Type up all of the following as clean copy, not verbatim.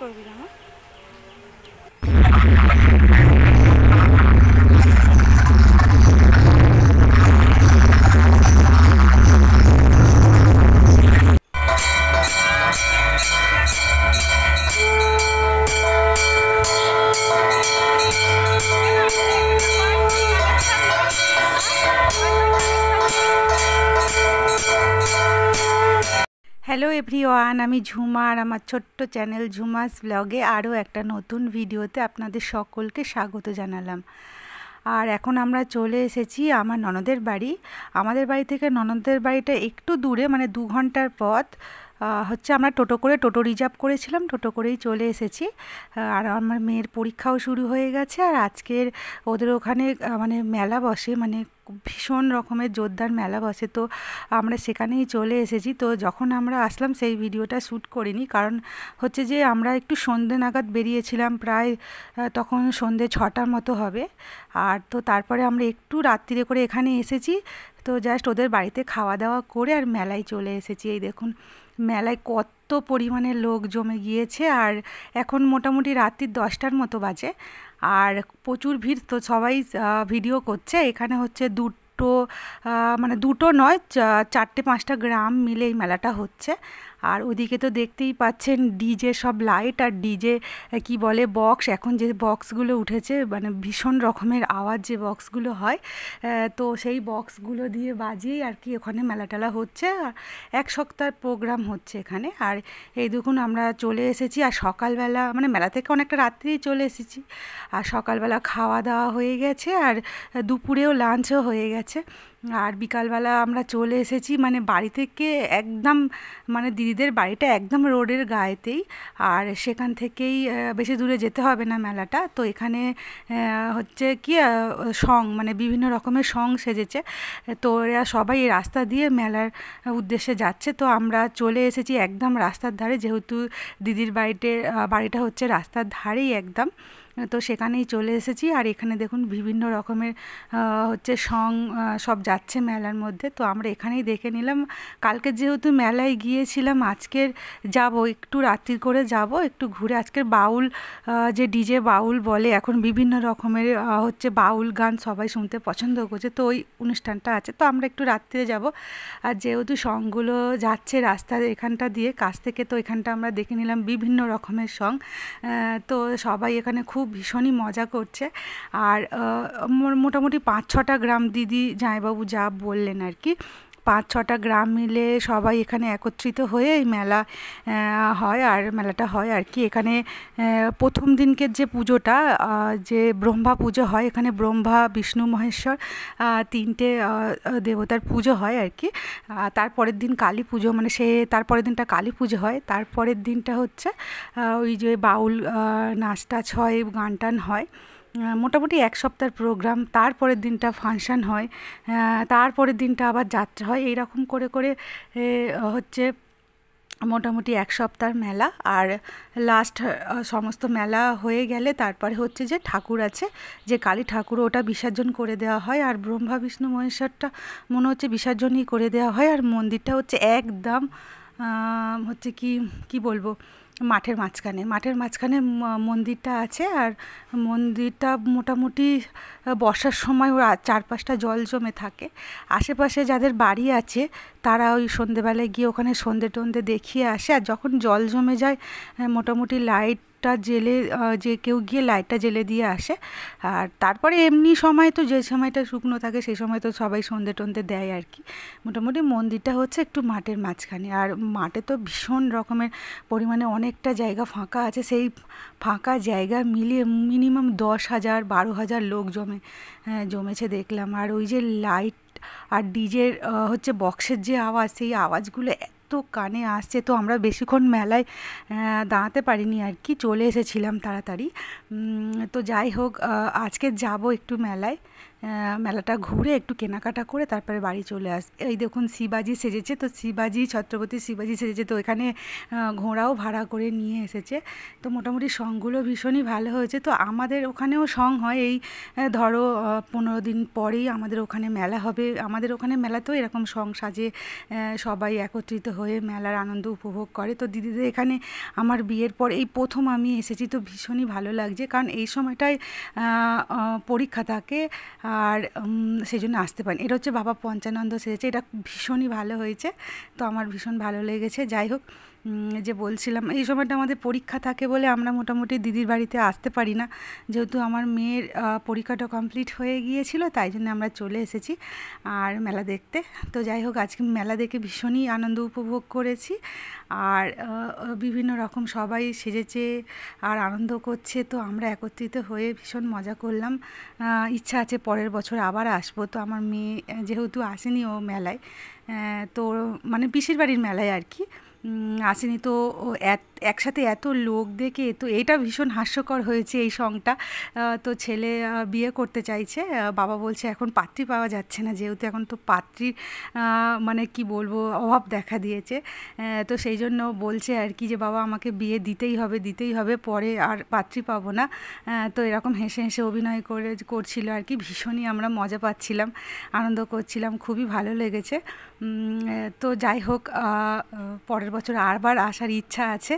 করবি জানো? Hello everyone, আমি ঝুমা আর আমার ছোট্ট চ্যানেল ঝুমাস ব্লগে আরও একটা নতুন ভিডিওতে আপনাদের সকলকে স্বাগত জানালাম। আর এখন আমরা চলে এসেছি আমার ননদের বাড়ি। আমাদের বাড়ি থেকে ননদের বাড়িটা একটু দূরে, মানে 2 ঘন্টার পথ। আমরা টোটো রিজার্ভ করেছিলাম, টোটো করেই চলে এসেছি। আর আমার মেয়ের পরীক্ষাও শুরু হয়ে গেছে। আর আজকের ওদের ওখানে মানে মেলা বসে, মানে ভীষণ রকমের জোরদার মেলা বসে, তো আমরা সেখানেই চলে এসেছি। তো যখন আমরা আসলাম সেই ভিডিওটা শ্যুট করিনি, কারণ হচ্ছে যে আমরা একটু সন্ধ্যে নাগাদ বেরিয়েছিলাম, প্রায় তখন সন্ধ্যে 6টার মতো হবে। আর তো তারপরে আমরা একটু রাত্রিরে করে এখানে এসেছি, তো জাস্ট ওদের বাড়িতে খাওয়া দাওয়া করে আর মেলায় চলে এসেছি। এই দেখুন মেলায় কত পরিমাণে লোক জমে গিয়েছে। আর এখন মোটামুটি রাত্রি 10টার মতো বাজে, আর প্রচুর ভিড়। তো সবাই ভিডিও করছে। এখানে হচ্ছে মানে দুটো নয়, 4-5টা গ্রাম মিলে এই মেলাটা হচ্ছে। আর ওদিকে তো দেখতেই পাচ্ছেন ডিজে সব লাইট, আর ডিজে কি বলে বক্স, এখন যে বক্সগুলো উঠেছে, মানে ভীষণ রকমের আওয়াজ যে বক্সগুলো হয়, তো সেই বক্সগুলো দিয়ে বাজিয়েই আর কি ওখানে মেলা টেলা হচ্ছে। আর 1 সপ্তাহ প্রোগ্রাম হচ্ছে এখানে। আর এই দেখুন আমরা চলে এসেছি। আর সকালবেলা মানে মেলা থেকে অনেকটা রাত্রেই চলে এসেছি। আর সকালবেলা খাওয়া দাওয়া হয়ে গেছে, আর দুপুরেও লাঞ্চও হয়ে গেছে। আর বিকালবেলা আমরা চলে এসেছি মানে বাড়ি থেকে একদম, মানে দিদিদের বাড়িটা একদম রোডের গায়েতেই। আর সেখান থেকেই বেশি দূরে যেতে হবে না মেলাটা। তো এখানে হচ্ছে কি মানে বিভিন্ন রকমের সং সেজেছে, তো এরা সবাই এই রাস্তা দিয়ে মেলার উদ্দেশ্যে যাচ্ছে। তো আমরা চলে এসেছি একদম রাস্তার ধারে, যেহেতু দিদির বাড়িটা হচ্ছে রাস্তার ধারেই একদম, তো সেখানেই চলে এসেছি। আর এখানে দেখুন বিভিন্ন রকমের হচ্ছে সব যাচ্ছে মেলার মধ্যে। তো আমরা এখানেই দেখে নিলাম। কালকে যেহেতু মেলায় গিয়েছিলাম, আজকের যাব একটু রাত্রি করে যাব একটু ঘুরে। আজকের বাউল যে ডিজে বাউল বলে, এখন বিভিন্ন রকমের হচ্ছে বাউল গান সবাই শুনতে পছন্দ করছে, তো ওই অনুষ্ঠানটা আছে। তো আমরা একটু রাত্রিরে যাব। আর যেহেতু সংগুলো যাচ্ছে রাস্তার এখানটা দিয়ে কাছ থেকে, তো এখানটা আমরা দেখে নিলাম বিভিন্ন রকমের সং। তো সবাই এখানে খুব ভীষণই মজা করছে। আর মোটামুটি 5-6টা গ্রাম দিদি জামাইবাবু যা বললেন আর কি, 5-6টা গ্রাম মিলে সবাই এখানে একত্রিত হয়ে এই মেলা হয়। আর মেলাটা হয় আর কি এখানে প্রথম দিনকের যে পুজোটা, যে ব্রহ্মা পুজো হয় এখানে, ব্রহ্মা বিষ্ণু মহেশ্বর 3টে দেবতার পুজো হয় আর কি। তারপরের দিন কালী পুজো, মানে তারপরের দিনটা কালী পুজো হয়। তারপরের দিনটা হচ্ছে ওই যে বাউল নাচ টাচ হয়, গান টান হয়। মোটামুটি 1 সপ্তাহের প্রোগ্রাম। তারপরের দিনটা ফাংশান হয়, তারপরের দিনটা আবার যাত্রা হয়। এইরকম করে করে হচ্ছে মোটামুটি 1 সপ্তাহের মেলা। আর লাস্ট সমস্ত মেলা হয়ে গেলে তারপরে হচ্ছে যে ঠাকুর আছে, যে কালী ঠাকুর, ওটা বিসর্জন করে দেওয়া হয়। আর ব্রহ্মা বিষ্ণু মহেশ্বরটা মনে হচ্ছে বিসর্জনই করে দেওয়া হয়। আর মন্দিরটা হচ্ছে একদম হচ্ছে কি বলবো, মাঠের মাঝখানে মন্দিরটা আছে। আর মন্দিরটা মোটামুটি বর্ষার সময় ওর চারপাশটা জল জমে থাকে। আশেপাশে যাদের বাড়ি আছে তারা ওই সন্ধেবেলায় গিয়ে ওখানে সন্ধে টন্ধে দেখিয়ে আসে। আর যখন জল জমে যায় মোটামুটি লাইটটা জেলে, যে কেউ গিয়ে লাইটটা জেলে দিয়ে আসে। আর তারপরে এমনি সময় তো যে সময়টা শুকনো থাকে সেই সময় তো সবাই সন্ধে টন্ধে দেয় আর কি। মোটামুটি মন্দিরটা হচ্ছে একটু মাঠের মাঝখানে। আর মাঠে তো ভীষণ রকমের পরিমাণে অনেকটা জায়গা ফাঁকা আছে। সেই ফাঁকা জায়গা মিলিয়ে মিনিমাম 10,000-12,000 লোক জমেছে দেখলাম। আর ওই যে লাইট আর ডিজের হচ্ছে বক্সের যে আওয়াজ, সেই আওয়াজগুলো এত কানে আসছে। তো আমরা বেশিক্ষণ মেলায় দাঁড়াতে পারিনি আর কি, চলে এসেছিলাম তাড়াতাড়ি। তো যাই হোক, আজকে যাব একটু মেলায়, মেলাটা ঘুরে একটু কেনাকাটা করে তারপরে বাড়ি চলে আসবে। এই দেখুন শিবাজি সেজেছে, তো শিবাজি ছত্রপতি শিবাজি সেজেছে, তো এখানে ঘোড়াও ভাড়া করে নিয়ে এসেছে। তো মোটামুটি সঙগুলো ভীষণই ভালো হয়েছে। তো আমাদের ওখানেও সঙ হয়, এই ধরো 15 দিন পরেই আমাদের ওখানে মেলা হবে। আমাদের ওখানে মেলাতেও এরকম সঙ সাজে, সবাই একত্রিত হয়ে মেলার আনন্দ উপভোগ করে। তো দিদিদের এখানে আমার বিয়ের পর এই প্রথম আমি এসেছি, তো ভীষণই ভালো লাগছে, কারণ এই সময়টায় পরীক্ষা থাকে আর সেই জন্য আসতে পারেন। এটা হচ্ছে বাবা পঞ্চানন্দ সেজেছে, এটা ভীষণই ভালো হয়েছে, তো আমার ভীষণ ভালো লেগেছে। যাই হোক, যে বলছিলাম এই সময়টা আমাদের পরীক্ষা থাকে বলে আমরা মোটামুটি দিদির বাড়িতে আসতে পারি না, যেহেতু আমার মেয়ের পরীক্ষাটা কমপ্লিট হয়ে গিয়েছিল, তাই জন্য আমরা চলে এসেছি আর মেলা দেখতে। তো যাই হোক, আজকে মেলা দেখে ভীষণই আনন্দ উপভোগ করেছি। আর বিভিন্ন রকম সবাই সেজেছে আর আনন্দ করছে, তো আমরা একত্রিত হয়ে ভীষণ মজা করলাম। ইচ্ছা আছে পরের বছর আবার আসবো। তো আমার মেয়ে যেহেতু আসেনি ও মেলায়, তো মানে পিসির বাড়ির মেলায় আর কি আসেনি, তো একসাথে এত লোক দেখে তো এটা ভীষণ হাস্যকর হয়েছে এই সঙটা। তো ছেলে বিয়ে করতে চাইছে, বাবা বলছে এখন পাত্রী পাওয়া যাচ্ছে না, যেহেতু এখন তো পাত্রীর মানে কি বলবো অভাব দেখা দিয়েছে। তো সেই জন্য বলছে আর কি যে বাবা আমাকে বিয়ে দিতেই হবে, পরে আর পাত্রী পাবো না। তো এরকম হেসে হেসে অভিনয় করছিল আর কি। ভীষণই আমরা মজা পাচ্ছিলাম, আনন্দ করছিলাম, খুবই ভালো লেগেছে। তো যাই হোক, পরের বছর আবার আসার ইচ্ছা আছে।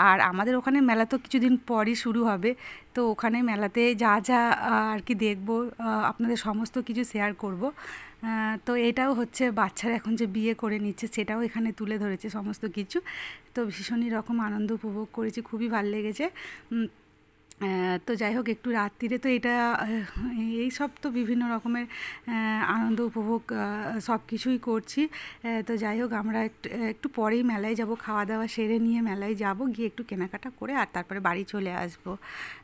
আর আমাদের ওখানে মেলা তো কিছুদিন পরই শুরু হবে, তো ওখানে মেলাতে যা যা আর কি দেখবো আপনাদের সমস্ত কিছু শেয়ার করব। তো এটাও হচ্ছে বাচ্চারা এখন যে বিয়ে করে নিচ্ছে সেটাও এখানে তুলে ধরেছে সমস্ত কিছু। তো ভীষণই রকম আনন্দ উপভোগ করেছি, খুবই ভালো লেগেছে। তো যাই হোক, একটু রাত্রিরে তো এটা এই সব তো বিভিন্ন রকমের আনন্দ উপভোগ সব কিছুই করছি। তো যাই হোক, আমরা একটু পরেই মেলায় যাব, খাওয়া দাওয়া সেরে নিয়ে মেলায় যাব, গিয়ে একটু কেনাকাটা করে আর তারপরে বাড়ি চলে আসব।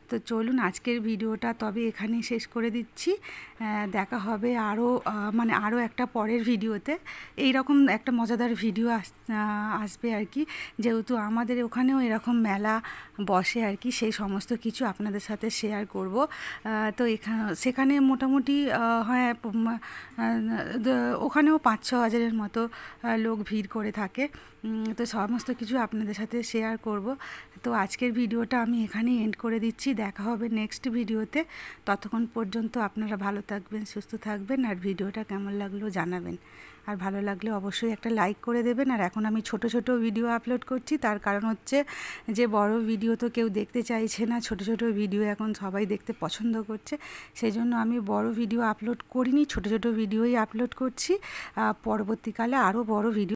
তো চলুন আজকের ভিডিওটা তবে এখানেই শেষ করে দিচ্ছি। দেখা হবে আরও একটা পরের ভিডিওতে। এই রকম একটা মজাদার ভিডিও আসবে আর কি, যেহেতু আমাদের ওখানেও এরকম মেলা বসে আর কি, সেই সমস্ত কিছু আপনাদের সাথে শেয়ার করব। তো সেখানে মোটামুটি হয় ওখানেও 5-6 হাজারের মতো লোক ভিড় করে থাকে। তো সমস্ত কিছু আপনাদের সাথে শেয়ার করব। তো আজকের ভিডিওটা আমি এখানেই এন্ড করে দিচ্ছি। দেখা হবে নেক্সট ভিডিওতে। ততক্ষণ পর্যন্ত আপনারা ভালো থাকবেন, সুস্থ থাকবেন, আর ভিডিওটা কেমন লাগলো জানাবেন। আর ভালো লাগলে অবশ্যই একটা লাইক করে দেবেন। আর এখন আমি ছোট ছোট ভিডিও আপলোড করছি, তার কারণ হচ্ছে যে বড় ভিডিও তো কেউ দেখতে চাইছে না, ছোট ছোট ভিডিও এখন সবাই দেখতে পছন্দ করছে। সেই জন্য আমি বড় ভিডিও আপলোড করিনি, ছোট ছোট ভিডিওই আপলোড করছি। পরবর্তীকালে আরও বড় ভিডিও